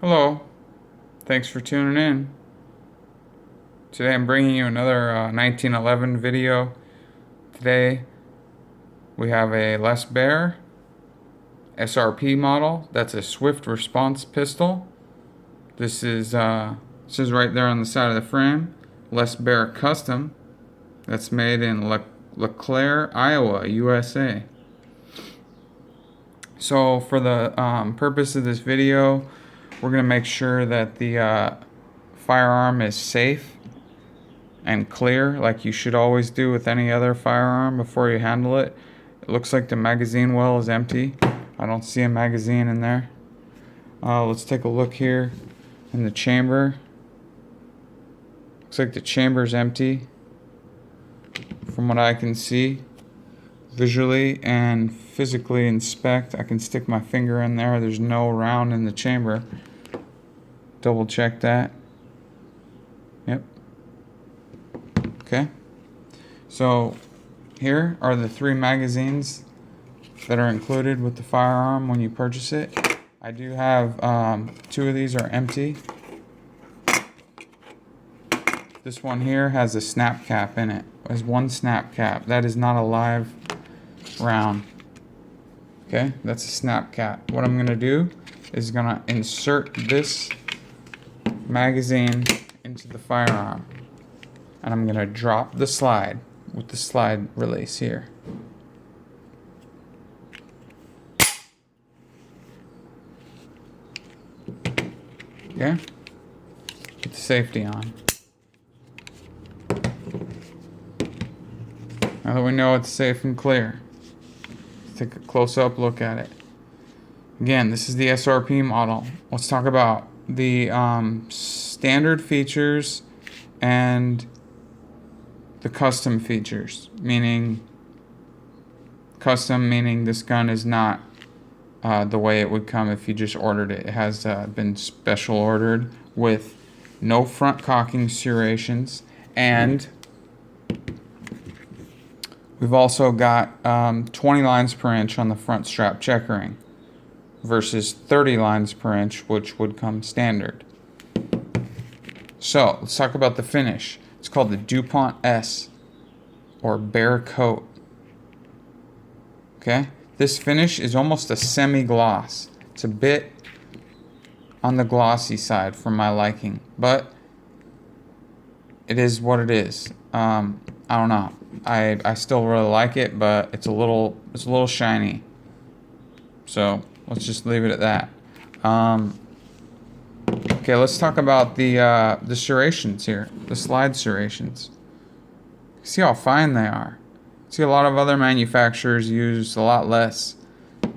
Hello, thanks for tuning in. Today I'm bringing you another 1911 video. Today we have a Baer SRP model. That's a swift response pistol. This is says right there on the side of the frame, Baer Custom. That's made in LeClaire, Iowa, USA. So for the purpose of this video, we're going to make sure that the firearm is safe and clear, like you should always do with any other firearm before you handle it. It looks like the magazine well is empty. I don't see a magazine in there. Let's take a look here in the chamber. Looks like the chamber is empty from what I can see. Visually and physically inspect, I can stick my finger in there. There's no round in the chamber. Double check that. Yep. Okay. So here are the 3 magazines that are included with the firearm when you purchase it. I do have 2 of these are empty. This one here has a snap cap in it. It has 1 snap cap. That is not a live round. Okay, that's a snap cap. What I'm gonna do is gonna insert this magazine into the firearm, and I'm gonna drop the slide with the slide release here. Okay, put the safety on. Now that we know it's safe and clear, let's take a close-up look at it. Again, this is the SRP model. Let's talk about the standard features and the custom features. Custom meaning this gun is not the way it would come if you just ordered it. It has been special ordered with no front cocking serrations, and we've also got 20 lines per inch on the front strap checkering versus 30 lines per inch, which would come standard. So let's talk about the finish. It's called the DuPont S, or Baer Coat. Okay, this finish is almost a semi-gloss. It's a bit on the glossy side for my liking, but it is what it is. I don't know. I still really like it, but it's a little shiny. So let's just leave it at that. Okay, let's talk about the serrations here, the slide serrations. See how fine they are. See, a lot of other manufacturers use a lot less.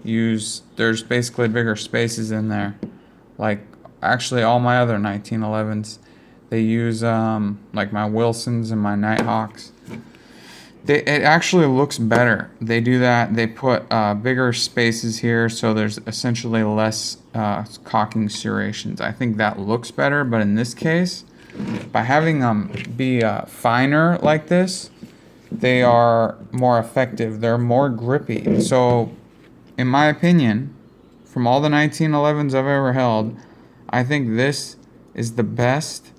There's basically bigger spaces in there. Like actually all my other 1911s, they use like my Wilsons and my Nighthawks. It actually looks better. They do that. They put bigger spaces here, so there's essentially less cocking serrations. I think that looks better, but in this case, by having them be finer like this, they are more effective. They're more grippy. So, in my opinion, from all the 1911s I've ever held, I think this is the best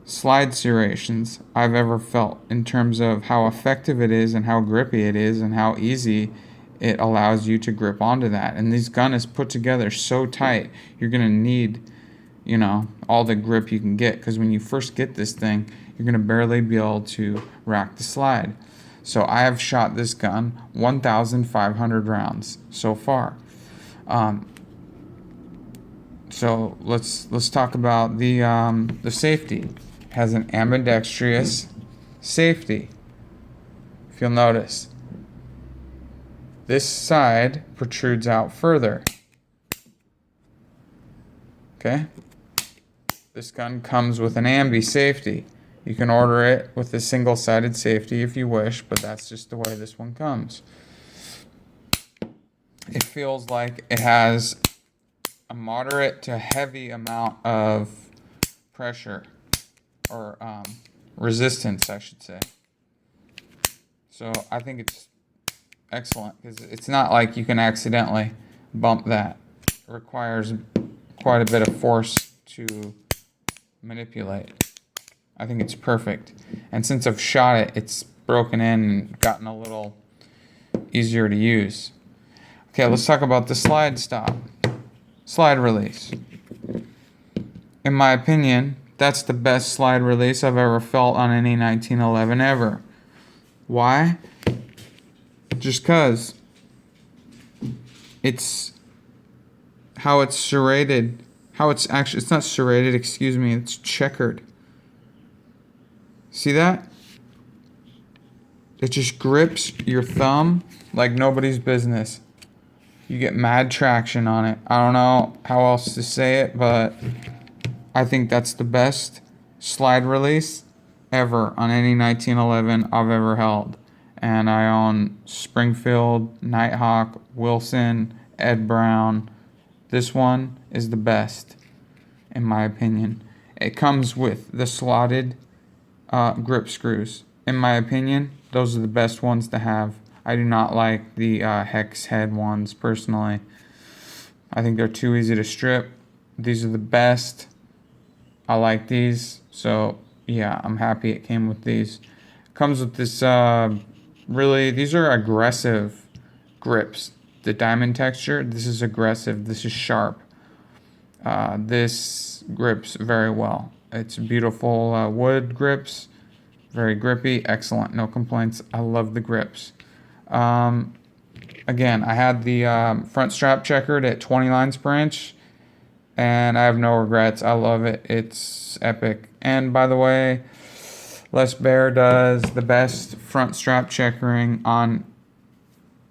slide serrations I've ever felt in terms of how effective it is and how grippy it is and how easy it allows you to grip onto that. And this gun is put together so tight, you're going to need, all the grip you can get, because when you first get this thing, you're going to barely be able to rack the slide. So I have shot this gun 1,500 rounds so far. So let's talk about the safety. Has an ambidextrous safety. If you'll notice, this side protrudes out further. Okay? This gun comes with an ambi safety. You can order it with a single-sided safety if you wish, but that's just the way this one comes. It feels like it has a moderate to heavy amount of pressure, or resistance, I should say. So I think it's excellent, because it's not like you can accidentally bump that. It requires quite a bit of force to manipulate. I think it's perfect. And since I've shot it, it's broken in and gotten a little easier to use. Okay, let's talk about the slide stop. Slide release. In my opinion, that's the best slide release I've ever felt on any 1911 ever. Why? Just because it's how it's serrated, it's not serrated, excuse me, it's checkered. See that? It just grips your thumb like nobody's business. You get mad traction on it. I don't know how else to say it, but I think that's the best slide release ever on any 1911 I've ever held. And I own Springfield, Nighthawk, Wilson, Ed Brown. This one is the best, in my opinion. It comes with the slotted grip screws. In my opinion, those are the best ones to have. I do not like the hex head ones personally. I think they're too easy to strip. These are the best. I like these. So yeah, I'm happy it came with these. Comes with this these are aggressive grips. The diamond texture, this is aggressive. This is sharp. This grips very well. It's beautiful wood grips. Very grippy. Excellent. No complaints. I love the grips. Again, I had the front strap checkered at 20 lines per inch, and I have no regrets. I love it. It's epic. And by the way, Baer does the best front strap checkering on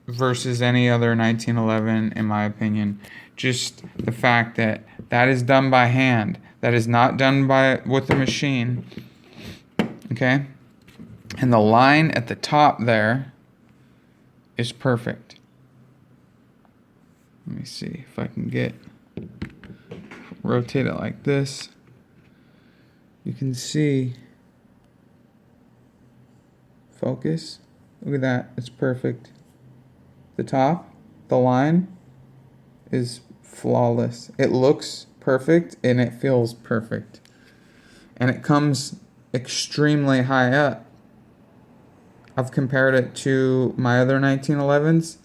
versus any other 1911, in my opinion. Just the fact that that is done by hand. That is not done with a machine. Okay? And the line at the top there is perfect. Let me see if I can rotate it like this. You can see, focus, look at that, it's perfect. The top, the line is flawless. It looks perfect and it feels perfect. And it comes extremely high up. I've compared it to my other 1911s.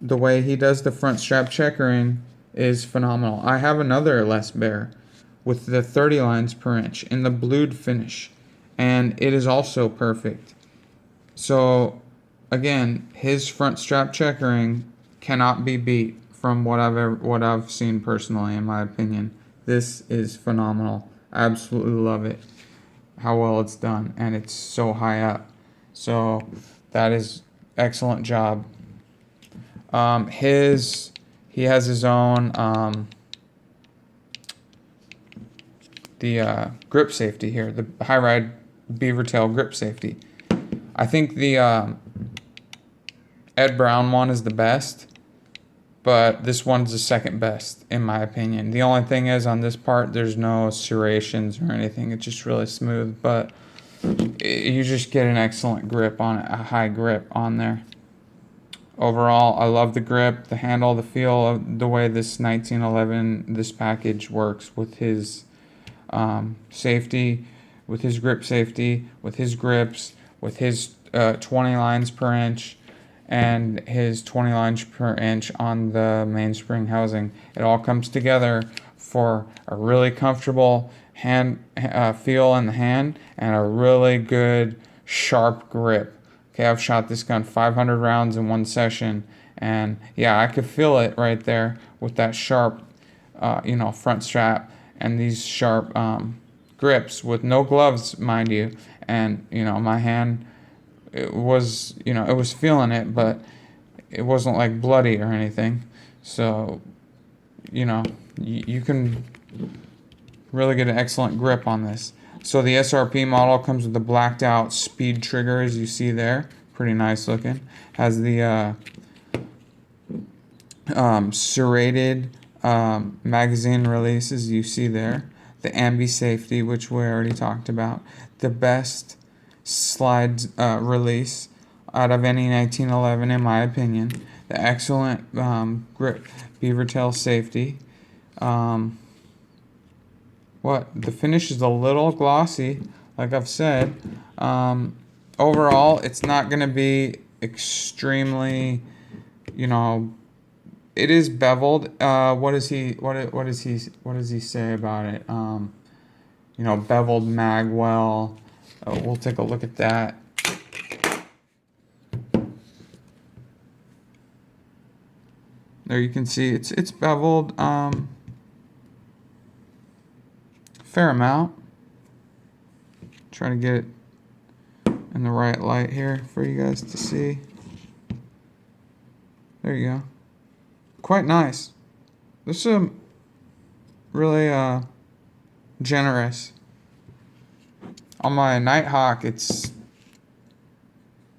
The way he does the front strap checkering is phenomenal. I have another Baer with the 30 lines per inch in the blued finish, and it is also perfect. So again, his front strap checkering cannot be beat from what I've seen personally, in my opinion. This is phenomenal. I absolutely love it. How well it's done, and it's so high up. So that is excellent job. He has his own grip safety here, the high ride beaver tail grip safety. I think the Ed Brown one is the best, but this one's the second best in my opinion. The only thing is on this part there's no serrations or anything. It's just really smooth, but you just get an excellent grip on it, a high grip on there. Overall, I love the grip, the handle, the feel of the way this 1911, this package works with his safety, with his grip safety, with his grips, with his 20 lines per inch, and his 20 lines per inch on the mainspring housing. It all comes together for a really comfortable hand feel in the hand and a really good sharp grip. Okay, I've shot this gun 500 rounds in one session, and yeah, I could feel it right there with that sharp front strap and these sharp grips with no gloves, mind you. And my hand, it was feeling it, but it wasn't like bloody or anything. So you can really get an excellent grip on this. So the SRP model comes with the blacked out speed trigger, as you see there. Pretty nice looking. Has the serrated magazine releases you see there. The ambi safety, which we already talked about. The best slide release out of any 1911 in my opinion. The excellent grip beaver tail safety. What? The finish is a little glossy, like I've said. Overall, it's not going to be extremely, you know, it is beveled. What does he say about it? You know, beveled magwell. We'll take a look at that. There you can see it's beveled fair amount. Trying to get it in the right light here for you guys to see. There you go. Quite nice. This is a really generous. On my Nighthawk, it's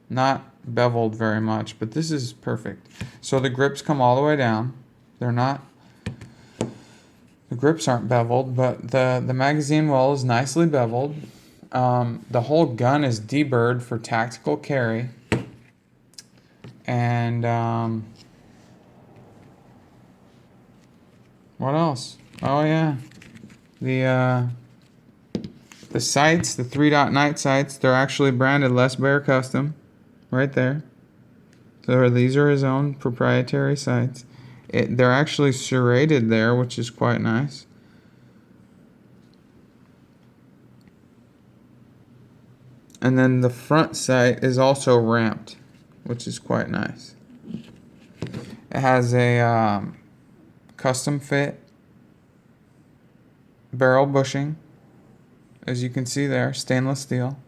not beveled very much, but this is perfect. So the grips come all the way down. They're not, the grips aren't beveled, but the magazine well is nicely beveled. The whole gun is deburred for tactical carry. And what else? Oh yeah, the sights, the 3-dot night sights, they're actually branded Baer Custom, right there. So these are his own proprietary sights. They're actually serrated there, which is quite nice. And then the front sight is also ramped, which is quite nice. It has a custom fit barrel bushing, as you can see there, stainless steel.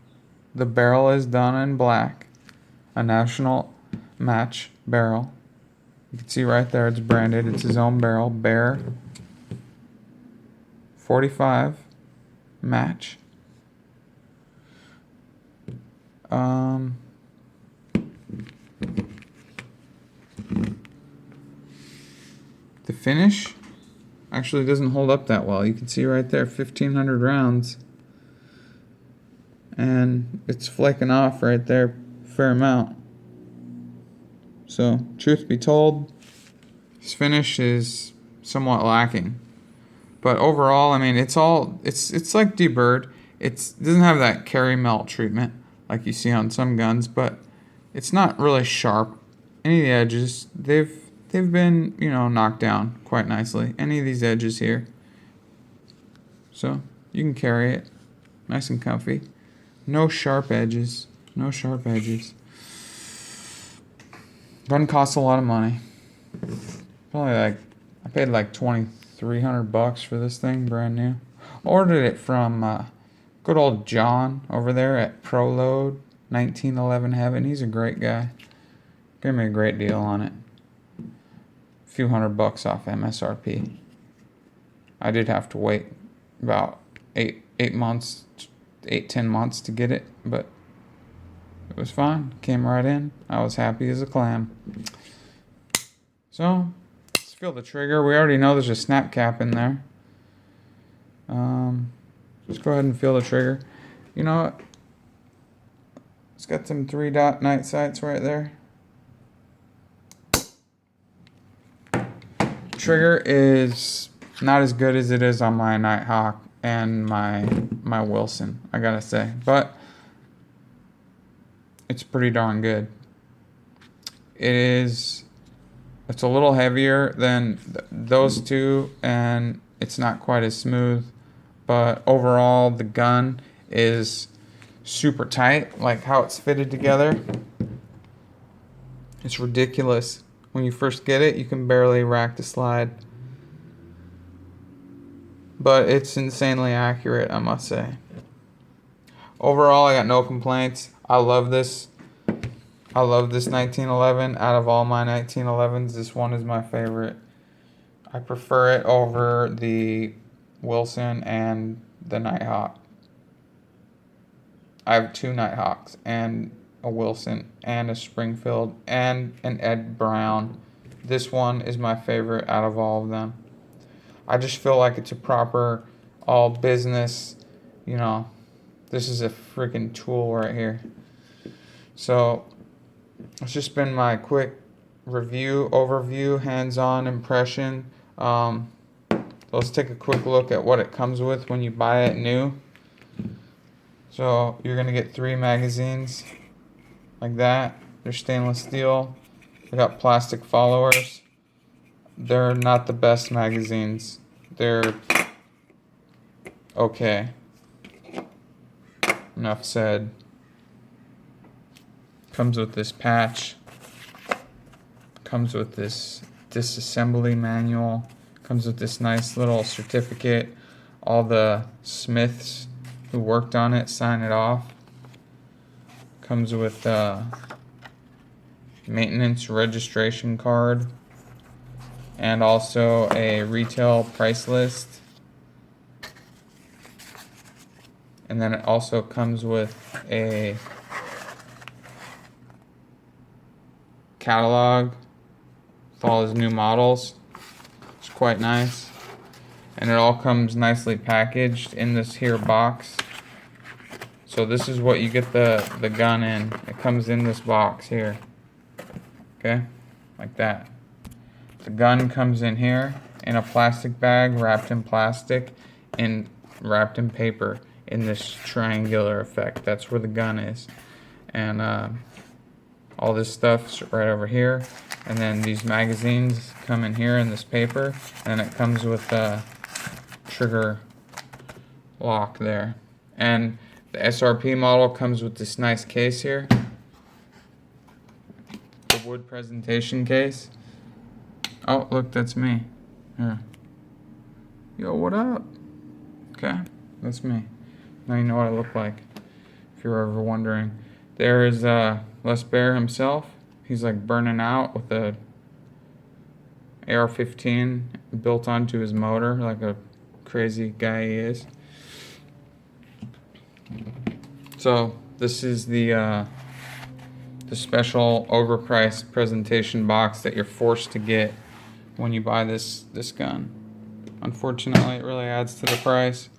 The barrel is done in black, a national match barrel. You can see right there, it's branded. It's his own barrel, Baer 45 match. The finish actually doesn't hold up that well. You can see right there, 1,500 rounds. And it's flaking off right there, fair amount. So, truth be told, his finish is somewhat lacking. But overall, I mean, it's like deburred. It doesn't have that carry melt treatment like you see on some guns, but it's not really sharp. Any of the edges, they've been, you know, knocked down quite nicely. Any of these edges here. So, you can carry it nice and comfy. No sharp edges. No sharp edges. Gun costs a lot of money. Probably I paid like $2,300 for this thing, brand new. Ordered it from good old John over there at ProLoad 1911 Heaven. He's a great guy. Gave me a great deal on it. A few $100 off MSRP. I did have to wait about 10 months to get it, but it was fine. Came right in. I was happy as a clam. So, let's feel the trigger. We already know there's a snap cap in there. Just go ahead and feel the trigger. You know what? It's got some 3-dot night sights right there. Trigger is not as good as it is on my Nighthawk and my Wilson, I gotta say, but it's pretty darn good. It's a little heavier than those two, and it's not quite as smooth, but overall the gun is super tight. Like how it's fitted together, it's ridiculous. When you first get it, you can barely rack the slide. But it's insanely accurate, I must say. Overall, I got no complaints. I love this 1911. Out of all my 1911s, this one is my favorite. I prefer it over the Wilson and the Nighthawk. I have 2 Nighthawks and a Wilson and a Springfield and an Ed Brown. This one is my favorite out of all of them. I just feel like it's a proper all business, you know, this is a freaking tool right here. So it's just been my quick review, overview, hands-on impression. Let's take a quick look at what it comes with when you buy it new. So you're gonna get 3 magazines like that. They're stainless steel. They got plastic followers. They're not the best magazines. They're okay. Enough said. Comes with this patch. Comes with this disassembly manual. Comes with this nice little certificate. All the smiths who worked on it sign it off. Comes with maintenance registration card and also a retail price list. And then it also comes with a catalog with all his new models. It's quite nice. And it all comes nicely packaged in this here box. So this is what you get the gun in. It comes in this box here. Okay? Like that. The gun comes in here in a plastic bag wrapped in plastic and wrapped in paper in this triangular effect. That's where the gun is. And all this stuff's right over here. And then these magazines come in here in this paper. And it comes with a trigger lock there. And the SRP model comes with this nice case here. The wood presentation case. Oh, look, that's me. Here. Yo, what up? Okay, that's me. Now you know what I look like, if you're ever wondering. There is Baer himself. He's like burning out with a AR-15 built onto his motor, like a crazy guy he is. So this is the special overpriced presentation box that you're forced to get when you buy this gun. Unfortunately, it really adds to the price,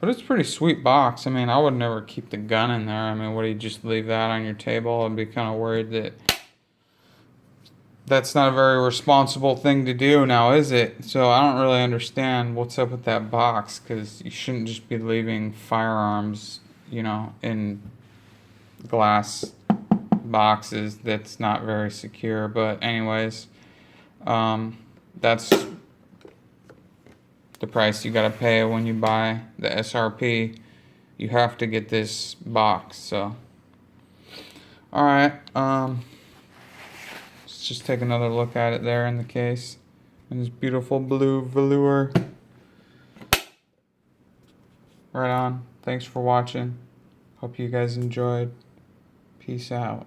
but it's a pretty sweet box. I mean, I would never keep the gun in there. I mean, what do you just leave that on your table? I'd be kind of worried that that's not a very responsible thing to do now, is it? So I don't really understand what's up with that box, because you shouldn't just be leaving firearms, you know, in glass boxes. That's not very secure. But anyways, that's the price you gotta pay when you buy the SRP. You have to get this box. So alright, let's just take another look at it there in the case, and this beautiful blue velour. Right on. Thanks for watching. Hope you guys enjoyed. Peace out.